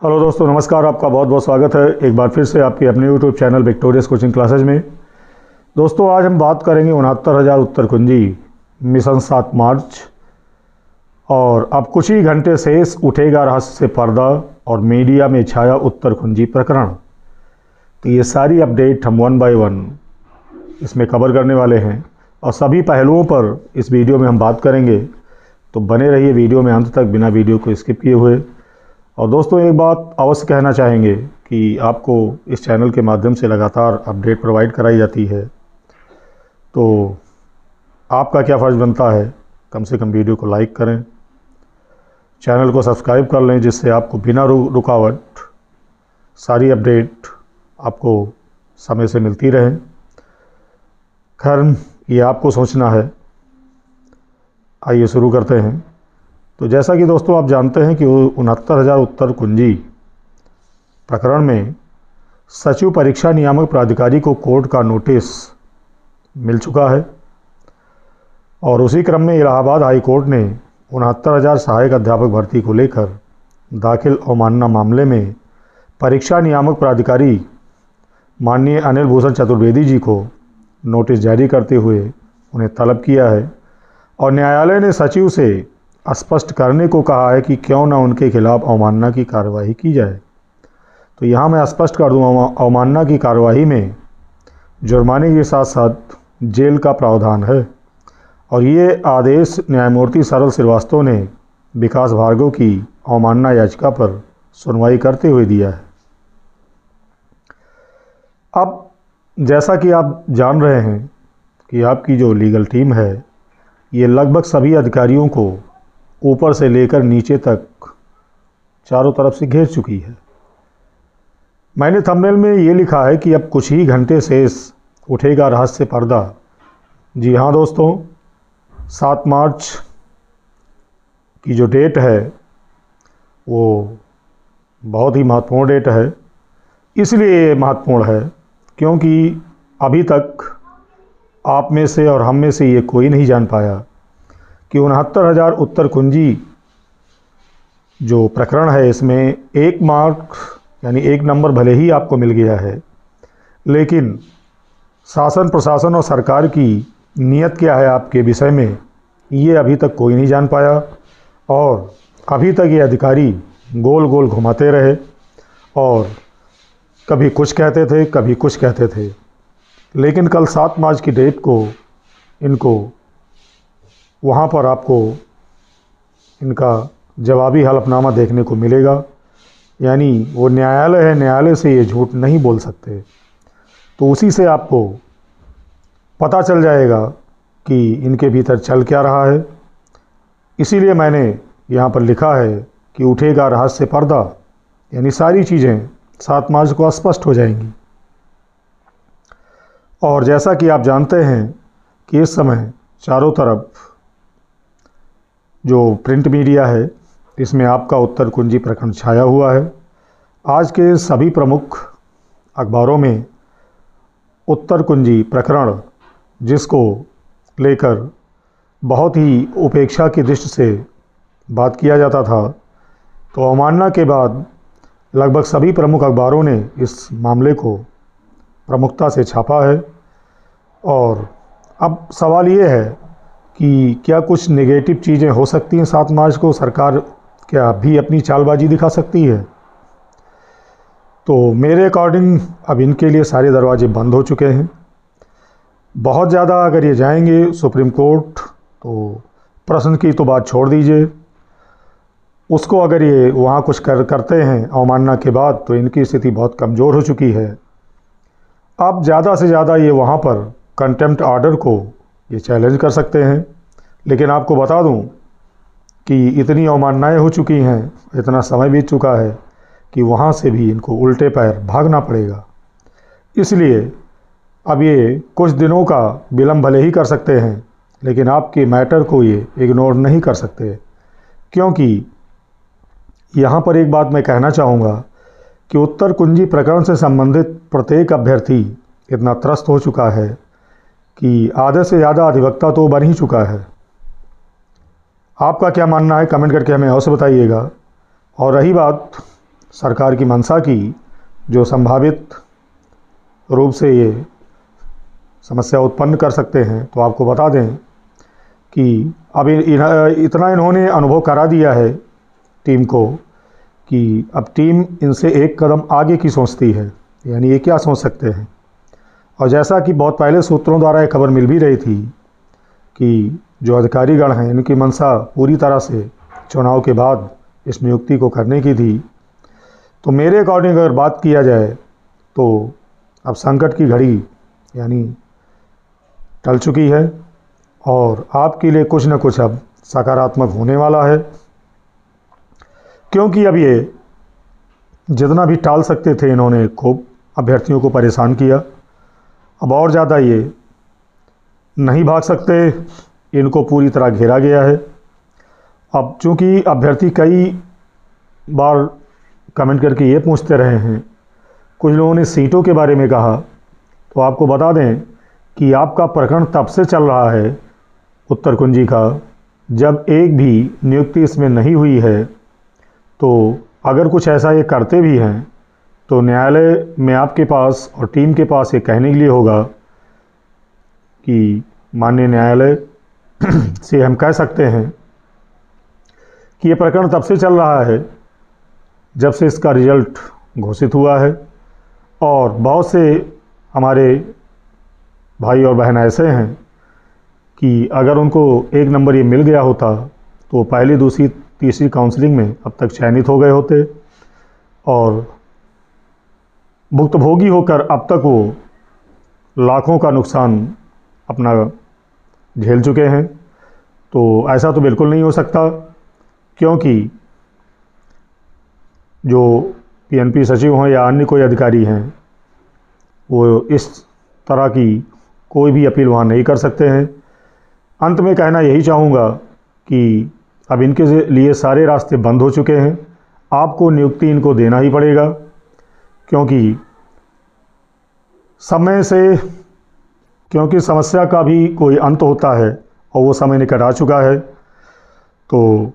Hello दोस्तों, नमस्कार। आपका बहुत बहुत स्वागत है एक बार फिर से आपके अपने YouTube channel victorious coaching classes में। दोस्तों, आज हम बात करेंगे 69,000 उत्तर कुंजी मिशन 7 मार्च। और अब कुछ ही घंटे शेष उठेगा रहस्य से पर्दा और मीडिया में छाया उत्तर कुंजी प्रकरण। तो ये सारी अपडेट हम वन बाय वन इसमें कवर करने वाले हैं और सभी पहलुओं पर इस वीडियो में हम बात करेंगे। तो बने रहिए वीडियो में अंत तक बिना वीडियो को स्किप किए हुए। और दोस्तों, एक बात अवश्य कहना चाहेंगे कि आपको इस चैनल के माध्यम से लगातार अपडेट प्रोवाइड कराई जाती है, तो आपका क्या फ़र्ज़ बनता है, कम से कम वीडियो को लाइक करें, चैनल को सब्सक्राइब कर लें, जिससे आपको बिना रुकावट सारी अपडेट आपको समय से मिलती रहे। खैर, ये आपको सोचना है। आइए शुरू करते हैं। तो जैसा कि दोस्तों आप जानते हैं कि 69,000 उत्तर कुंजी प्रकरण में सचिव परीक्षा नियामक प्राधिकारी को कोर्ट का नोटिस मिल चुका है और उसी क्रम में इलाहाबाद हाई कोर्ट ने 69,000 सहायक अध्यापक भर्ती को लेकर दाखिल अवमानना मामले में परीक्षा नियामक प्राधिकारी माननीय अनिल भूषण चतुर्वेदी जी को नोटिस जारी करते हुए उन्हें तलब किया है और न्यायालय ने सचिव से स्पष्ट करने को कहा है कि क्यों न उनके खिलाफ अवमानना की कार्यवाही की जाए। तो यहाँ मैं स्पष्ट कर दूँ, अवमानना की कार्यवाही में जुर्माने के साथ साथ जेल का प्रावधान है और ये आदेश न्यायमूर्ति सरल श्रीवास्तव ने विकास भार्गव की अवमानना याचिका पर सुनवाई करते हुए दिया है। अब जैसा कि आप जान रहे हैं कि आपकी जो लीगल टीम है, ये लगभग सभी अधिकारियों को ऊपर से लेकर नीचे तक चारों तरफ से घेर चुकी है। मैंने थंबनेल में ये लिखा है कि अब कुछ ही घंटे शेष उठेगा रहस्य से पर्दा। जी हाँ दोस्तों, 7 मार्च की जो डेट है वो बहुत ही महत्वपूर्ण डेट है। इसलिए ये महत्वपूर्ण है क्योंकि अभी तक आप में से और हम में से ये कोई नहीं जान पाया कि 69,000 उत्तर कुंजी जो प्रकरण है, इसमें 1 मार्क यानी 1 नंबर भले ही आपको मिल गया है, लेकिन शासन प्रशासन और सरकार की नीयत क्या है आपके विषय में, ये अभी तक कोई नहीं जान पाया। और अभी तक ये अधिकारी गोल गोल घुमाते रहे और कभी कुछ कहते थे, कभी कुछ कहते थे। लेकिन कल 7 मार्च की डेट को इनको वहाँ पर आपको इनका जवाबी हलफनामा देखने को मिलेगा। यानी वो न्यायालय है, न्यायालय से ये झूठ नहीं बोल सकते। तो उसी से आपको पता चल जाएगा कि इनके भीतर चल क्या रहा है। इसीलिए मैंने यहाँ पर लिखा है कि उठेगा रहस्य से पर्दा, यानी सारी चीज़ें 7 मार्च को स्पष्ट हो जाएंगी। और जैसा कि आप जानते हैं कि इस समय चारों तरफ जो प्रिंट मीडिया है, इसमें आपका उत्तर कुंजी प्रकरण छाया हुआ है। आज के सभी प्रमुख अखबारों में उत्तर कुंजी प्रकरण, जिसको लेकर बहुत ही उपेक्षा की दृष्टि से बात किया जाता था, तो अवमानना के बाद लगभग सभी प्रमुख अखबारों ने इस मामले को प्रमुखता से छापा है। और अब सवाल ये है कि क्या कुछ नेगेटिव चीज़ें हो सकती हैं 7 मार्च को? सरकार क्या भी अपनी चालबाजी दिखा सकती है? तो मेरे अकॉर्डिंग अब इनके लिए सारे दरवाजे बंद हो चुके हैं। बहुत ज़्यादा अगर ये जाएंगे सुप्रीम कोर्ट, तो प्रश्न की तो बात छोड़ दीजिए, उसको अगर ये वहाँ कुछ करते हैं अवमानना के बाद, तो इनकी स्थिति बहुत कमज़ोर हो चुकी है। अब ज़्यादा से ज़्यादा ये वहाँ पर कंटेम्प्ट ऑर्डर को ये चैलेंज कर सकते हैं। लेकिन आपको बता दूं कि इतनी अवमाननाएं हो चुकी हैं, इतना समय बीत चुका है कि वहाँ से भी इनको उल्टे पैर भागना पड़ेगा। इसलिए अब ये कुछ दिनों का विलम्ब भले ही कर सकते हैं, लेकिन आपके मैटर को ये इग्नोर नहीं कर सकते। क्योंकि यहाँ पर एक बात मैं कहना चाहूँगा कि उत्तर कुंजी प्रकरण से संबंधित प्रत्येक अभ्यर्थी इतना त्रस्त हो चुका है कि आधे से ज़्यादा अधिवक्ता तो बन ही चुका है। आपका क्या मानना है, कमेंट करके हमें अवश्य बताइएगा। और रही बात सरकार की मंशा की जो संभावित रूप से ये समस्या उत्पन्न कर सकते हैं, तो आपको बता दें कि अब इतना इन्होंने अनुभव करा दिया है टीम को कि अब टीम इनसे एक कदम आगे की सोचती है। यानी ये क्या सोच सकते हैं, और जैसा कि बहुत पहले सूत्रों द्वारा ये खबर मिल भी रही थी कि जो अधिकारीगण हैं इनकी मंशा पूरी तरह से चुनाव के बाद इस नियुक्ति को करने की थी। तो मेरे अकॉर्डिंग अगर बात किया जाए तो अब संकट की घड़ी यानी टल चुकी है और आपके लिए कुछ न कुछ अब सकारात्मक होने वाला है, क्योंकि अब ये जितना भी टाल सकते थे इन्होंने खूब अभ्यर्थियों को परेशान किया। अब और ज़्यादा ये नहीं भाग सकते, इनको पूरी तरह घेरा गया है। अब चूंकि अभ्यर्थी कई बार कमेंट करके ये पूछते रहे हैं, कुछ लोगों ने सीटों के बारे में कहा, तो आपको बता दें कि आपका प्रकरण तब से चल रहा है उत्तर कुंजी का जब एक भी नियुक्ति इसमें नहीं हुई है। तो अगर कुछ ऐसा ये करते भी हैं तो न्यायालय में आपके पास और टीम के पास ये कहने के लिए होगा कि माननीय न्यायालय से हम कह सकते हैं कि ये प्रकरण तब से चल रहा है जब से इसका रिजल्ट घोषित हुआ है, और बहुत से हमारे भाई और बहन ऐसे हैं कि अगर उनको एक नंबर ये मिल गया होता तो पहली दूसरी तीसरी काउंसलिंग में अब तक चयनित हो गए होते और भुक्तभोगी होकर अब तक वो लाखों का नुकसान अपना झेल चुके हैं। तो ऐसा तो बिल्कुल नहीं हो सकता, क्योंकि जो पीएनपी सचिव हों या अन्य कोई अधिकारी हैं वो इस तरह की कोई भी अपील वहाँ नहीं कर सकते हैं। अंत में कहना यही चाहूँगा कि अब इनके लिए सारे रास्ते बंद हो चुके हैं। आपको नियुक्ति इनको देना ही पड़ेगा, क्योंकि समस्या का भी कोई अंत होता है और वो समय निकट आ चुका है। तो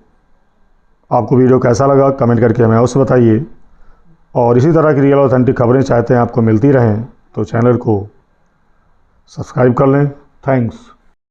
आपको वीडियो कैसा लगा कमेंट करके हमें अवश्य बताइए, और इसी तरह की रियल ऑथेंटिक खबरें चाहते हैं आपको मिलती रहें तो चैनल को सब्सक्राइब कर लें। थैंक्स।